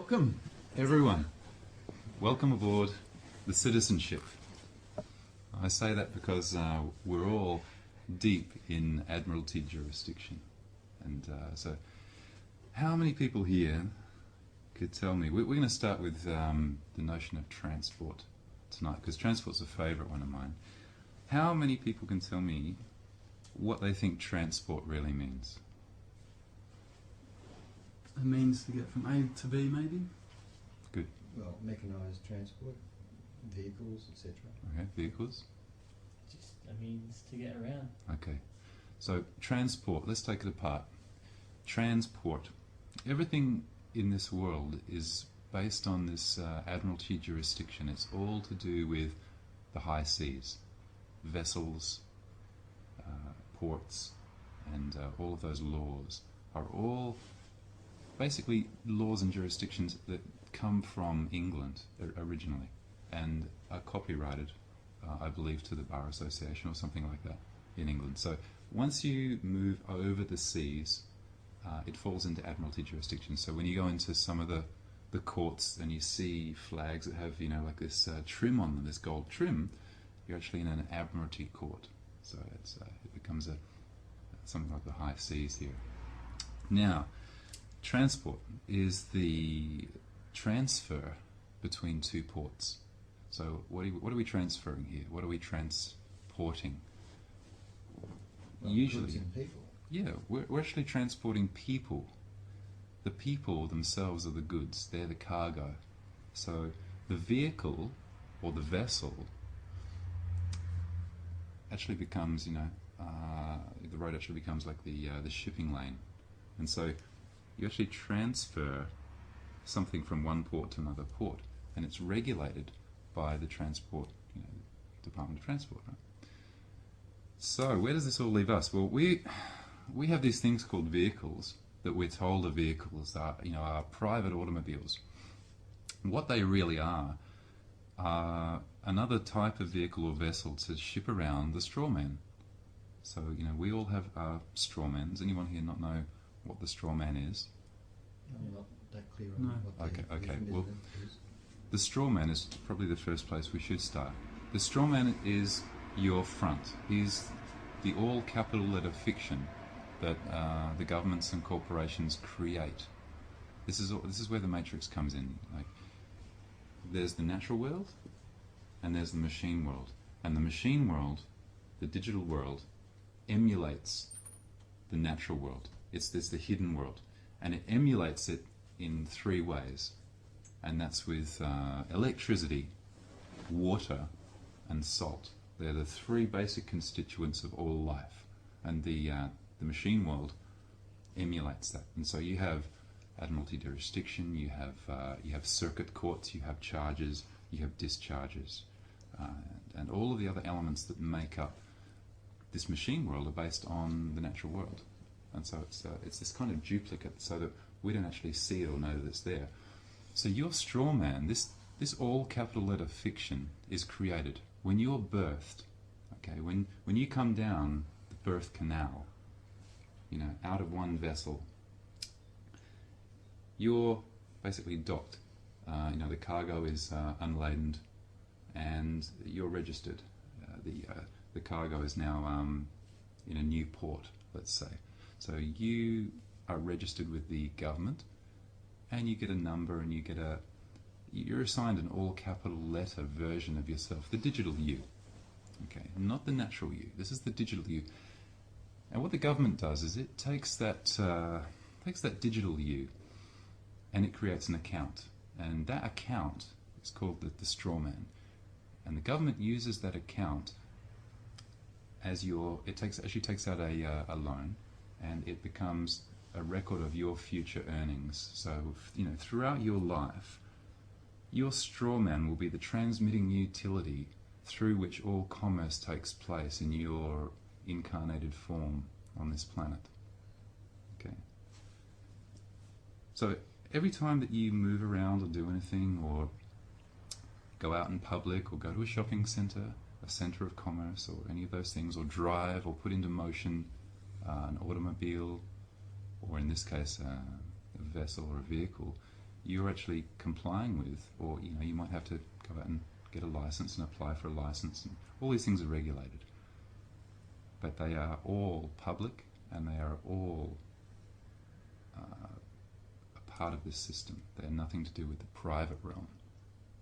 Welcome, everyone. Welcome aboard the citizenship. I say that because we're all deep in Admiralty jurisdiction. And so how many people here could tell me, we're going to start with the notion of transport tonight, because transport's a favourite one of mine. How many people can tell me what they think transport really means? A means to get from A to B, maybe? Good. Well, mechanised transport, vehicles, etc. Okay, vehicles. Just a means to get around. Okay, so transport, let's take it apart. Transport. Everything in this world is based on this Admiralty jurisdiction. It's all to do with the high seas, vessels, ports, and all of those laws are all basically laws and jurisdictions that come from England originally and are copyrighted, I believe, to the Bar Association or something like that in England. So once you move over the seas, it falls into Admiralty jurisdiction. So when you go into some of the courts and you see flags that have, you know, like this trim on them, this gold trim, you're actually in an Admiralty court. So it becomes something like the high seas here. Now, transport is the transfer between two ports. So what are we transferring here? What are we transporting? Well, Usually, goods and people. yeah, we're actually transporting people. The people themselves are the goods. They're the cargo. So the vehicle or the vessel actually becomes, the road actually becomes like the shipping lane. And so you actually transfer something from one port to another port, and it's regulated by the transport, Department of Transport. Right? So where does this all leave us? Well, we have these things called vehicles that we're told are vehicles, are private automobiles. What they really are another type of vehicle or vessel to ship around the Strawman. So we all have Strawmans. Does anyone here not know what the Strawman is? I'm not that clear No. on what the Okay. definition Well, is. the Strawman is probably the first place we should start. The Strawman is your front. He's the all capital letter fiction that the governments and corporations create. This is where the matrix comes in. Like, there's the natural world, and there's the machine world. And the machine world, the digital world, emulates the natural world. It's the hidden world, and it emulates it in three ways, and that's with electricity, water, and salt. They're the three basic constituents of all life, and the machine world emulates that. And so you have Admiralty jurisdiction, you have circuit courts, you have charges, you have discharges, and all of the other elements that make up this machine world are based on the natural world. And so it's this kind of duplicate, so that we don't actually see it or know that it's there. So your Strawman, this all capital letter fiction, is created when you're birthed. Okay, when you come down the birth canal, out of one vessel, you're basically docked. The cargo is unladen, and you're registered. The cargo is now in a new port, let's say. So you are registered with the government, and you get a number, and you're assigned an all capital letter version of yourself, the digital you. Okay, not the natural you. This is the digital you. And what the government does is it takes that digital you, and it creates an account, and that account is called the Strawman. And the government uses that account as it takes out a loan, and it becomes a record of your future earnings. So, throughout your life, your Strawman will be the transmitting utility through which all commerce takes place in your incarnated form on this planet. Okay. So every time that you move around or do anything, or go out in public, or go to a shopping centre, a centre of commerce, or any of those things, or drive or put into motion an automobile, or in this case a vessel or a vehicle, you're actually complying with, or you might have to go out and get a license and apply for a license, and all these things are regulated. But they are all public, and they are all a part of this system. They have nothing to do with the private realm,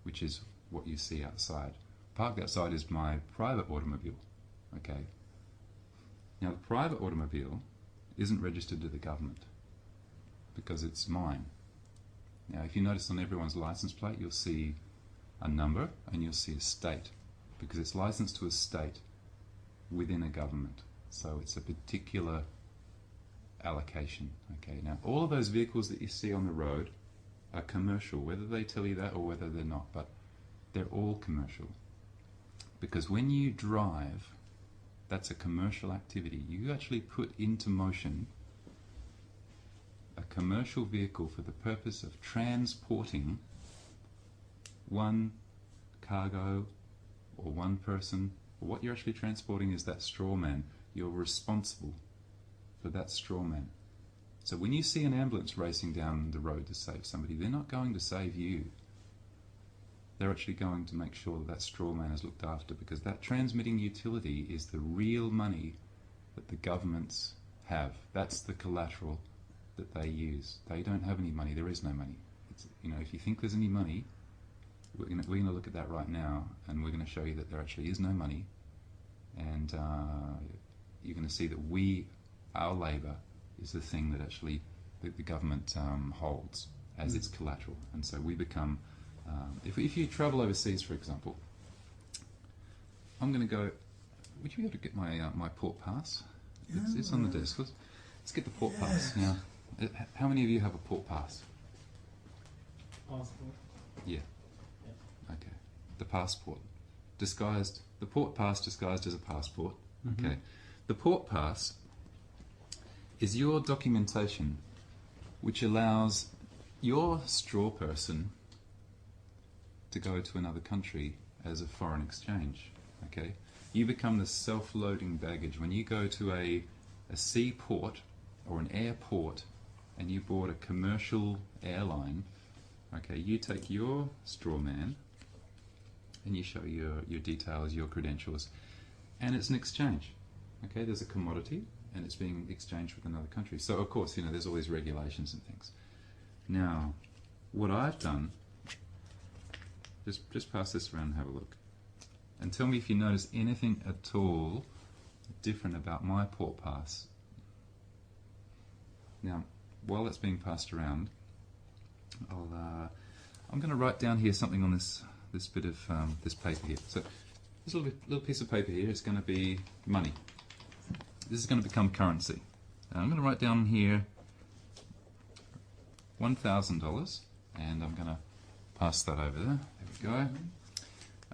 which is what you see outside. Parked outside is my private automobile. Okay. Now, the private automobile isn't registered to the government because it's mine. Now, if you notice on everyone's license plate, you'll see a number and you'll see a state, because it's licensed to a state within a government. So it's a particular allocation. Okay. Now, all of those vehicles that you see on the road are commercial, whether they tell you that or whether they're not, but they're all commercial. Because when you drive, that's a commercial activity. You actually put into motion a commercial vehicle for the purpose of transporting one cargo or one person. Or what you're actually transporting is that straw man. You're responsible for that straw man. So when you see an ambulance racing down the road to save somebody, they're not going to save you. They're actually going to make sure that that straw man is looked after, because that transmitting utility is the real money that the governments have. That's the collateral that they use. They don't have any money. There is no money. It's, if you think there's any money, we're going to look at that right now, and we're going to show you that there actually is no money, and you're going to see that our labour is the thing that actually the government holds as its collateral. And so we become, if you travel overseas, for example, I'm going to go, would you be able to get my port pass? It's on the desk. Let's get the port pass. Now, how many of you have a port pass? Passport. Yeah. Okay. The passport. The port pass disguised as a passport. Mm-hmm. Okay. The port pass is your documentation which allows your straw person to go to another country as a foreign exchange. Okay? You become the self-loading baggage. When you go to a seaport or an airport and you board a commercial airline, okay, you take your straw man and you show your details, your credentials, and it's an exchange. Okay, there's a commodity and it's being exchanged with another country. So of course, there's all these regulations and things. Now, what I've done, just pass this around and have a look. And tell me if you notice anything at all different about my port pass. Now, while that's being passed around, I'm going to write down here something on this bit of this paper here. So this little piece of paper here is going to be money. This is going to become currency. I'm going to write down here $1,000, and I'm going to pass that over there. There we go.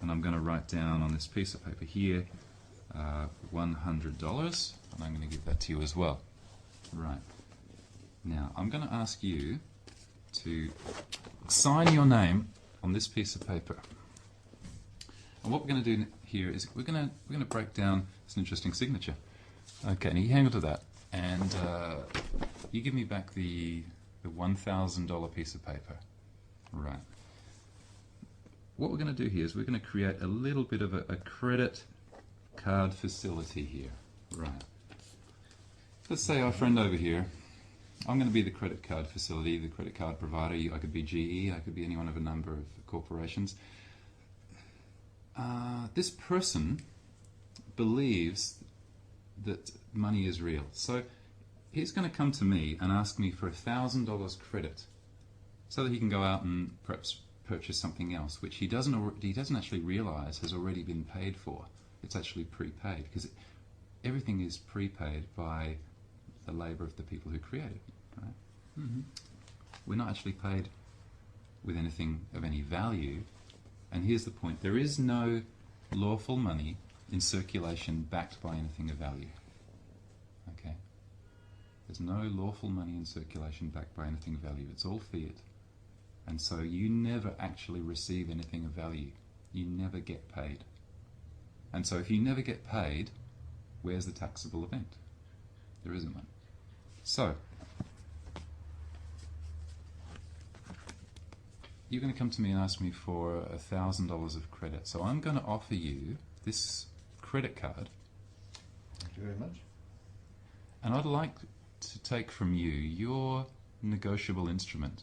And I'm going to write down on this piece of paper here $100, and I'm going to give that to you as well. Right. Now, I'm going to ask you to sign your name on this piece of paper. And what we're going to do here is we're going to break down. It's an interesting signature. Okay, now you hang on to that, and you give me back the $1,000 piece of paper. Right. What we're going to do here is we're going to create a little bit of a credit card facility here. Right. Let's say our friend over here, I'm going to be the credit card facility, the credit card provider. I could be GE, I could be any one of a number of corporations. This person believes that money is real. So he's going to come to me and ask me for $1,000 credit so that he can go out and perhaps purchase something else, which he doesn't actually realize has already been paid for. It's actually prepaid, because everything is prepaid by the labor of the people who create it. Right? Mm-hmm. We're not actually paid with anything of any value. And here's the point: there is no lawful money in circulation backed by anything of value. Okay? There's no lawful money in circulation backed by anything of value. It's all fiat. And so you never actually receive anything of value. You never get paid. And so if you never get paid, where's the taxable event? There isn't one. So, you're going to come to me and ask me for $1,000 of credit. So I'm going to offer you this credit card, Thank you very much. and I'd like to take from you your negotiable instrument.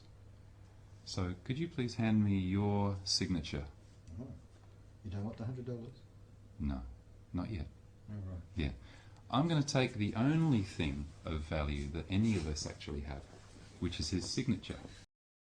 So could you please hand me your signature? Oh. You don't want the $100? No, not yet. All right. Yeah. I'm going to take the only thing of value that any of us actually have, which is his signature.